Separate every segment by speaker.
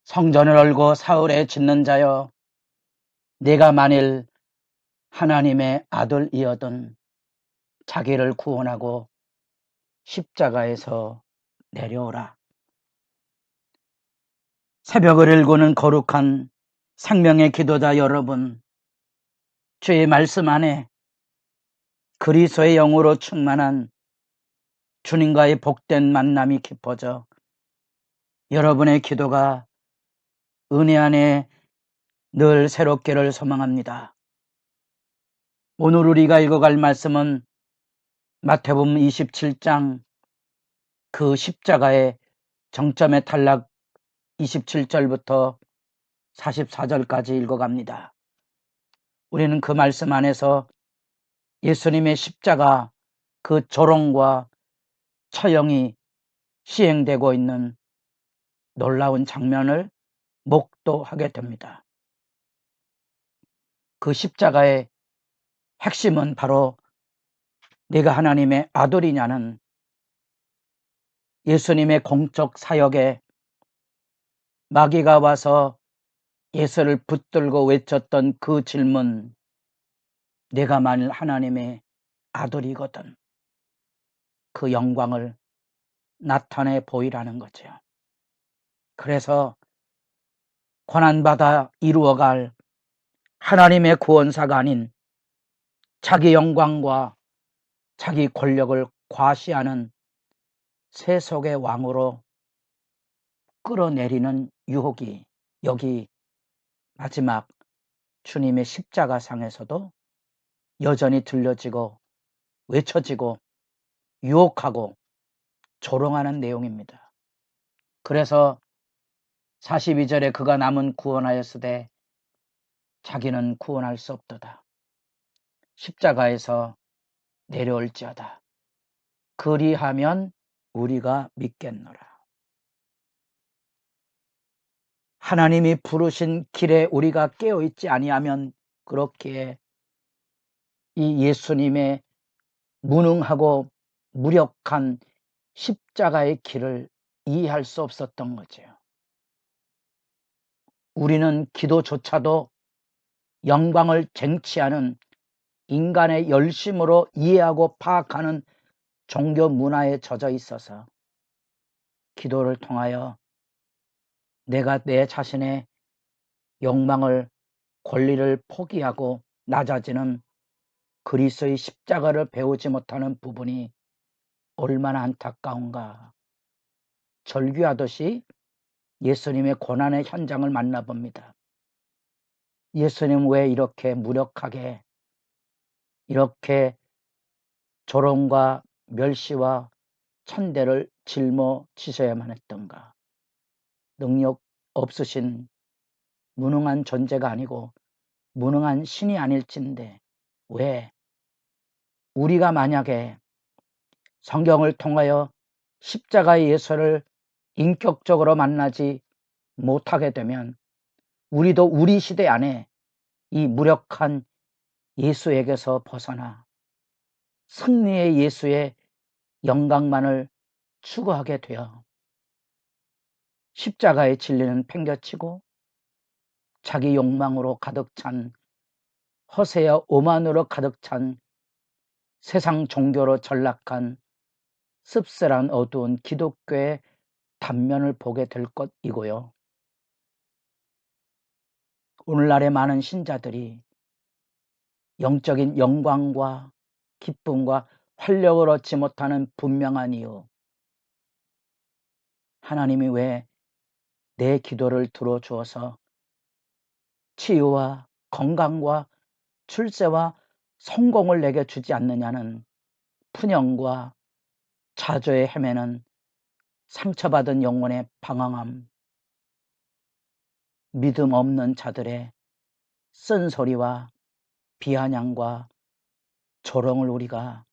Speaker 1: 성전을 얼고 사흘에 짓는 자여, 네가 만일 하나님의 아들이어든 자기를 구원하고 십자가에서 내려오라. 새벽을 일구는 거룩한 생명의 기도자 여러분, 주의 말씀 안에 그리스도의 영으로 충만한 주님과의 복된 만남이 깊어져 여러분의 기도가 은혜 안에 늘 새롭기를 소망합니다. 오늘 우리가 읽어갈 말씀은 마태복음 27장 그 십자가의 정점의 탈락 27절부터 44절까지 읽어갑니다. 우리는 그 말씀 안에서 예수님의 십자가 그 조롱과 처형이 시행되고 있는 놀라운 장면을 목도하게 됩니다. 그 십자가의 핵심은 바로 네가 하나님의 아들이냐는 예수님의 공적 사역에 마귀가 와서 예수를 붙들고 외쳤던 그 질문, 내가 만일 하나님의 아들이거든 그 영광을 나타내 보이라는 거죠. 그래서 고난받아 이루어갈 하나님의 구원사가 아닌 자기 영광과 자기 권력을 과시하는 세속의 왕으로 끌어내리는 유혹이 여기 마지막 주님의 십자가상에서도 여전히 들려지고 외쳐지고 유혹하고 조롱하는 내용입니다. 그래서 42절에 그가 남은 구원하였으되 자기는 구원할 수 없도다. 십자가에서 내려올지어다. 그리하면 우리가 믿겠노라. 하나님이 부르신 길에 우리가 깨어있지 아니하면 그렇기에 이 예수님의 무능하고 무력한 십자가의 길을 이해할 수 없었던 거죠. 우리는 기도조차도 영광을 쟁취하는 인간의 열심으로 이해하고 파악하는 종교 문화에 젖어 있어서 기도를 통하여 내가 내 자신의 욕망을 권리를 포기하고 낮아지는 그리스도의 십자가를 배우지 못하는 부분이 얼마나 안타까운가. 절규하듯이 예수님의 고난의 현장을 만나봅니다. 예수님 왜 이렇게 무력하게 이렇게 조롱과 멸시와 천대를 짊어지셔야만 했던가. 능력 없으신 무능한 존재가 아니고 무능한 신이 아닐진데 왜 우리가 만약에 성경을 통하여 십자가의 예수를 인격적으로 만나지 못하게 되면 우리도 우리 시대 안에 이 무력한 예수에게서 벗어나 승리의 예수의 영광만을 추구하게 되어 십자가의 진리는 팽겨치고 자기 욕망으로 가득 찬 허세와 오만으로 가득 찬 세상 종교로 전락한 씁쓸한 어두운 기독교의 단면을 보게 될 것이고요. 오늘날의 많은 신자들이 영적인 영광과 기쁨과 활력을 얻지 못하는 분명한 이유, 하나님이 왜 내 기도를 들어주어서 치유와 건강과 출세와 성공을 내게 주지 않느냐는 푸념과 좌절에 헤매는 상처받은 영혼의 방황함, 믿음 없는 자들의 쓴소리와 비아냥과 조롱을 우리가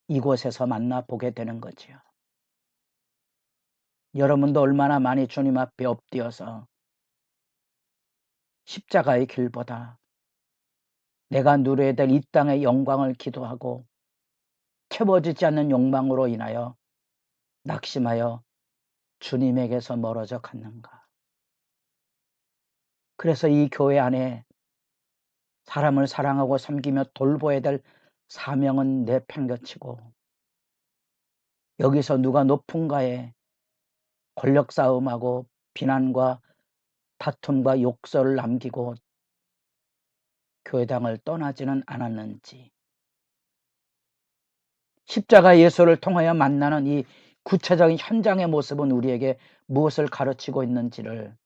Speaker 1: 이곳에서 만나보게 되는 거지요. 여러분도 얼마나 많이 주님 앞에 엎드려서 십자가의 길보다 내가 누려야 될 이 땅의 영광을 기도하고 채워지지 않는 욕망으로 인하여 낙심하여 주님에게서 멀어져 갔는가. 그래서 이 교회 안에 사람을 사랑하고 섬기며 돌보아야 될 사명은 내팽겨치고 여기서 누가 높은가에 권력 싸움하고 비난과 다툼과 욕설을 남기고 교회당을 떠나지는 않았는지, 십자가 예수를 통하여 만나는 이 구체적인 현장의 모습은 우리에게 무엇을 가르치고 있는지를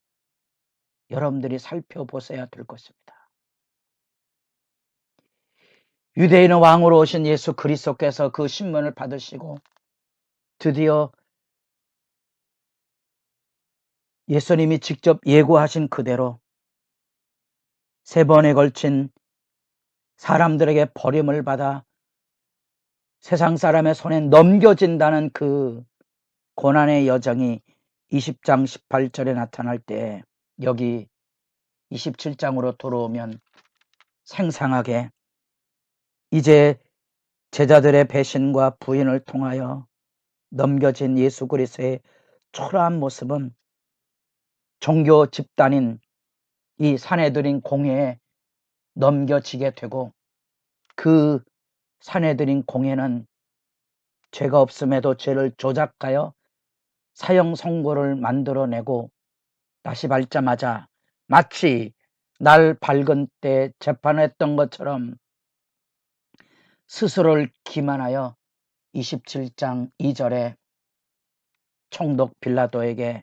Speaker 1: 여러분들이 살펴보셔야 될 것입니다. 유대인의 왕으로 오신 예수 그리스도께서 그 신문을 받으시고 드디어 예수님이 직접 예고하신 그대로 3번에 걸친 사람들에게 버림을 받아 세상 사람의 손에 넘겨진다는 그 고난의 여정이 20장 18절에 나타날 때 여기 27장으로 돌아오면 생생하게 이제 제자들의 배신과 부인을 통하여 넘겨진 예수 그리스도의 초라한 모습은 종교 집단인 이 산헤드린 공회에 넘겨지게 되고, 그 산헤드린 공회는 죄가 없음에도 죄를 조작하여 사형 선고를 만들어내고 다시 밟자마자 마치 날 밝은 때 재판했던 것처럼 스스로를 기만하여 27장 2절에 총독 빌라도에게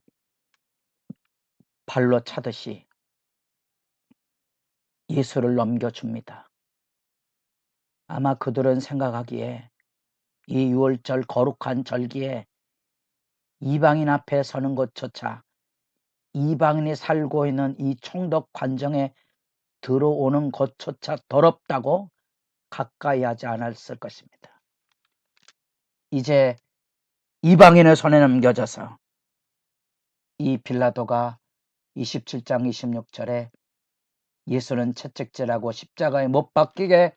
Speaker 1: 발로 차듯이 예수를 넘겨줍니다. 아마 그들은 생각하기에 이 6월절 거룩한 절기에 이방인 앞에 서는 것조차, 이방인이 살고 있는 이 총독 관정에 들어오는 것조차 더럽다고 가까이 하지 않았을 것입니다. 이제 이방인의 손에 넘겨져서 이 빌라도가 27장 26절에 예수는 채찍질하고 십자가에 못 박히게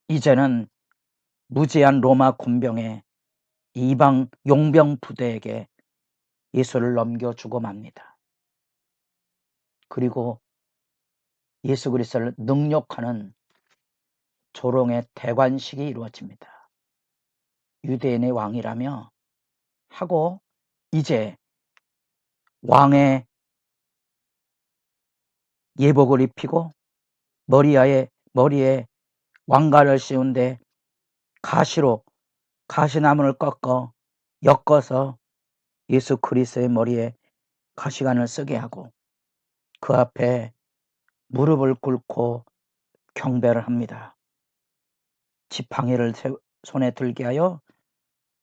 Speaker 1: 이제는 무지한 로마 군병의 이방 용병 부대에게 예수를 넘겨주고 맙니다. 그리고 예수 그리스도를 능욕하는 조롱의 대관식이 이루어집니다. 유대인의 왕이라며 하고 이제 왕의 예복을 입히고 머리에 왕관을 씌운데 가시나무를 엮어서 예수 그리스도의 머리에 가시관을 쓰게 하고 그 앞에 무릎을 꿇고 경배를 합니다. 지팡이를 손에 들게 하여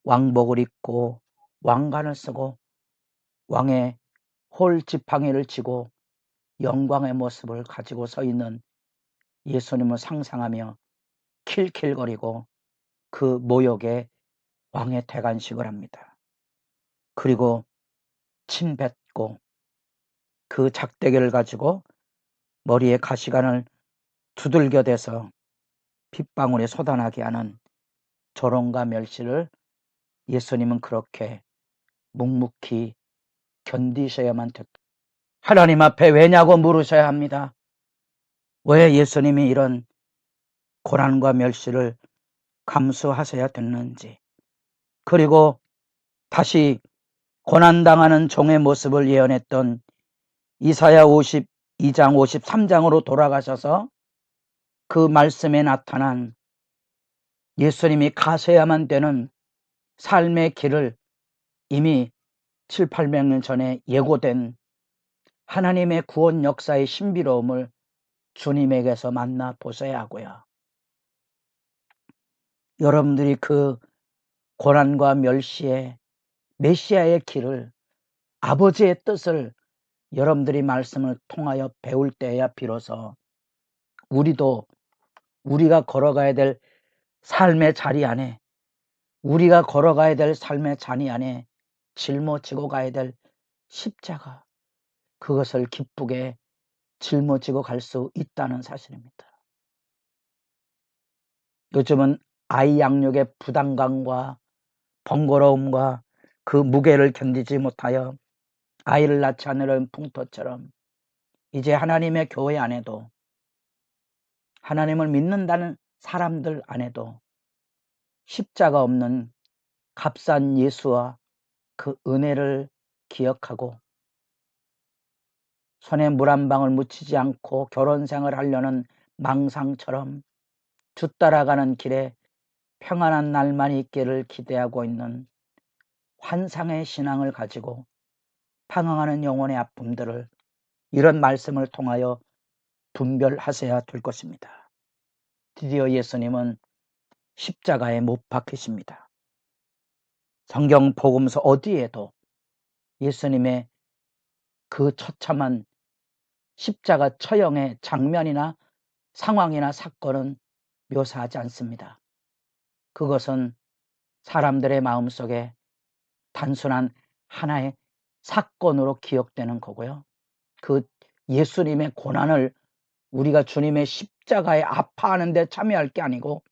Speaker 1: 왕복을 입고 왕관을 쓰고 왕의 홀 지팡이를 쥐고 영광의 모습을 가지고 서 있는 예수님을 상상하며 킬킬거리고 그 모욕에 왕의 대관식을 합니다. 그리고 침 뱉고 그 작대기를 가지고 머리에 가시관을 두들겨 대서 핏방울이 쏟아나게 하는 조롱과 멸시를 예수님은 그렇게 묵묵히 견디셔야만 됐다. 하나님 앞에 왜냐고 물으셔야 합니다. 왜 예수님이 이런 고난과 멸시를 감수하셔야 됐는지, 그리고 다시 고난당하는 종의 모습을 예언했던 이사야 52장 53장으로 돌아가셔서 그 말씀에 나타난 예수님이 가셔야만 되는 삶의 길을 이미 7, 800년 전에 예고된 하나님의 구원 역사의 신비로움을 주님에게서 만나 보셔야 하고요. 여러분들이 그 고난과 멸시의 메시아의 길을, 아버지의 뜻을 여러분들이 말씀을 통하여 배울 때야 비로소 우리가 걸어가야 될 삶의 자리 안에, 우리가 걸어가야 될 삶의 자리 안에 짊어지고 가야 될 십자가, 그것을 기쁘게 짊어지고 갈 수 있다는 사실입니다. 요즘은 아이 양육의 부담감과 번거로움과 그 무게를 견디지 못하여 아이를 낳지 않으려는 풍토처럼 이제 하나님의 교회 안에도, 하나님을 믿는다는 사람들 안에도 십자가 없는 값싼 예수와 그 은혜를 기억하고 손에 물 한 방울 묻히지 않고 결혼생활을 하려는 망상처럼 주 따라가는 길에 평안한 날만 있기를 기대하고 있는 환상의 신앙을 가지고 방황하는 영혼의 아픔들을 이런 말씀을 통하여 분별하셔야 될 것입니다. 드디어 예수님은 십자가에 못 박히십니다. 성경 복음서 어디에도 예수님의 그 처참한 십자가 처형의 장면이나 상황이나 사건은 묘사하지 않습니다. 그것은 사람들의 마음속에 단순한 하나의 사건으로 기억되는 거고요. 그 예수님의 고난을 우리가 주님의 십자가에 아파하는 데 참여할 게 아니고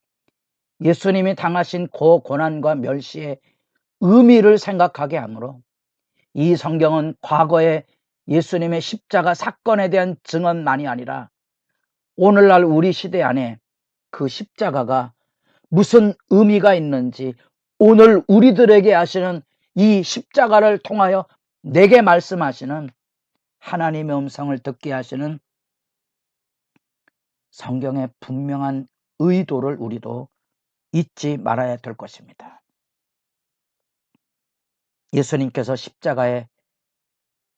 Speaker 1: 예수님이 당하신 그 고난과 멸시의 의미를 생각하게 하므로 이 성경은 과거의 예수님의 십자가 사건에 대한 증언만이 아니라 오늘날 우리 시대 안에 그 십자가가 무슨 의미가 있는지 오늘 우리들에게 하시는 이 십자가를 통하여 내게 말씀하시는 하나님의 음성을 듣게 하시는 성경의 분명한 의도를 우리도 잊지 말아야 될 것입니다. 예수님께서 십자가에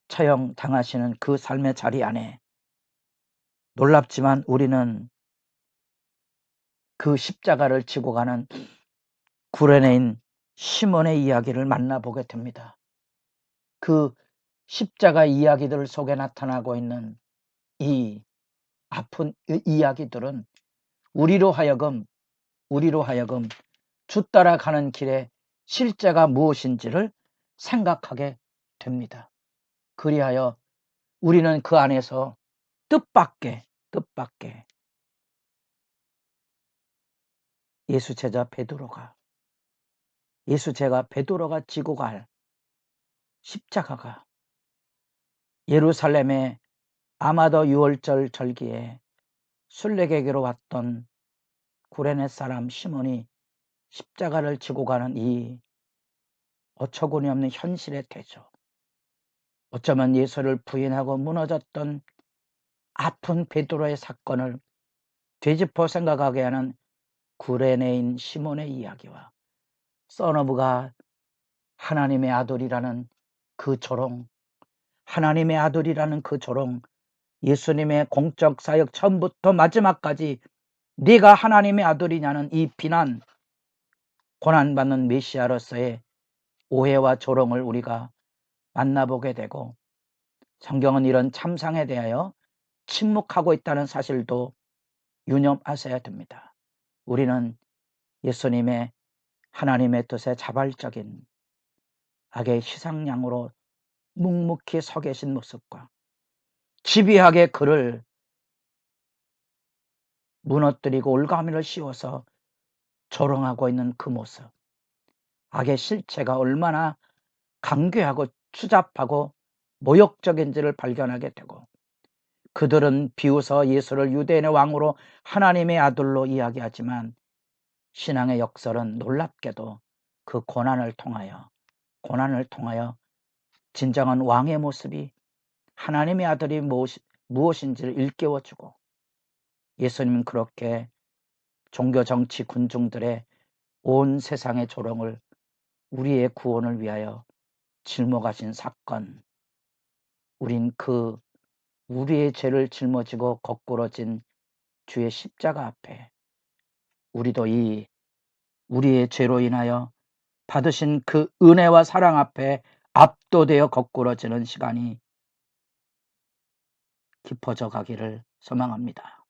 Speaker 1: 처형당하시는 그 삶의 자리 안에 놀랍지만 우리는 그 십자가를 지고 가는 구레네인 시몬의 이야기를 만나보게 됩니다. 그 십자가 이야기들 속에 나타나고 있는 이 아픈 이야기들은 우리로 하여금 주 따라가는 길에 실제가 무엇인지를 생각하게 됩니다. 그리하여 우리는 그 안에서 뜻밖의 예수 제자 베드로가 지고 갈 십자가가 예루살렘의 아마도 6월절 절기에 순례객으로 왔던 구레네 사람 시몬이 십자가를 지고 가는 이 어처구니 없는 현실의 대조, 어쩌면 예수를 부인하고 무너졌던 아픈 베드로의 사건을 되짚어 생각하게 하는 구레네인 시몬의 이야기와 선어브가 하나님의 아들이라는 그 조롱, 예수님의 공적 사역 처음부터 마지막까지 네가 하나님의 아들이냐는 이 비난, 고난받는 메시아로서의 오해와 조롱을 우리가 만나보게 되고 성경은 이런 참상에 대하여 침묵하고 있다는 사실도 유념하셔야 됩니다. 우리는 예수님의 하나님의 뜻에 자발적인 악의 희생양으로 묵묵히 서 계신 모습과 집요하게 그를 무너뜨리고 올가미를 씌워서 조롱하고 있는 그 모습, 악의 실체가 얼마나 강괴하고 추잡하고 모욕적인지를 발견하게 되고 그들은 비웃어 예수를 유대인의 왕으로 하나님의 아들로 이야기하지만 신앙의 역설은 놀랍게도 그 고난을 통하여 진정한 왕의 모습이 하나님의 아들이 무엇인지를 일깨워주고 예수님은 그렇게 종교 정치 군중들의 온 세상의 조롱을 우리의 구원을 위하여 짊어가신 사건, 우린 그 우리의 죄를 짊어지고 거꾸러진 주의 십자가 앞에 우리도 이 우리의 죄로 인하여 받으신 그 은혜와 사랑 앞에 압도되어 거꾸러지는 시간이 깊어져 가기를 소망합니다.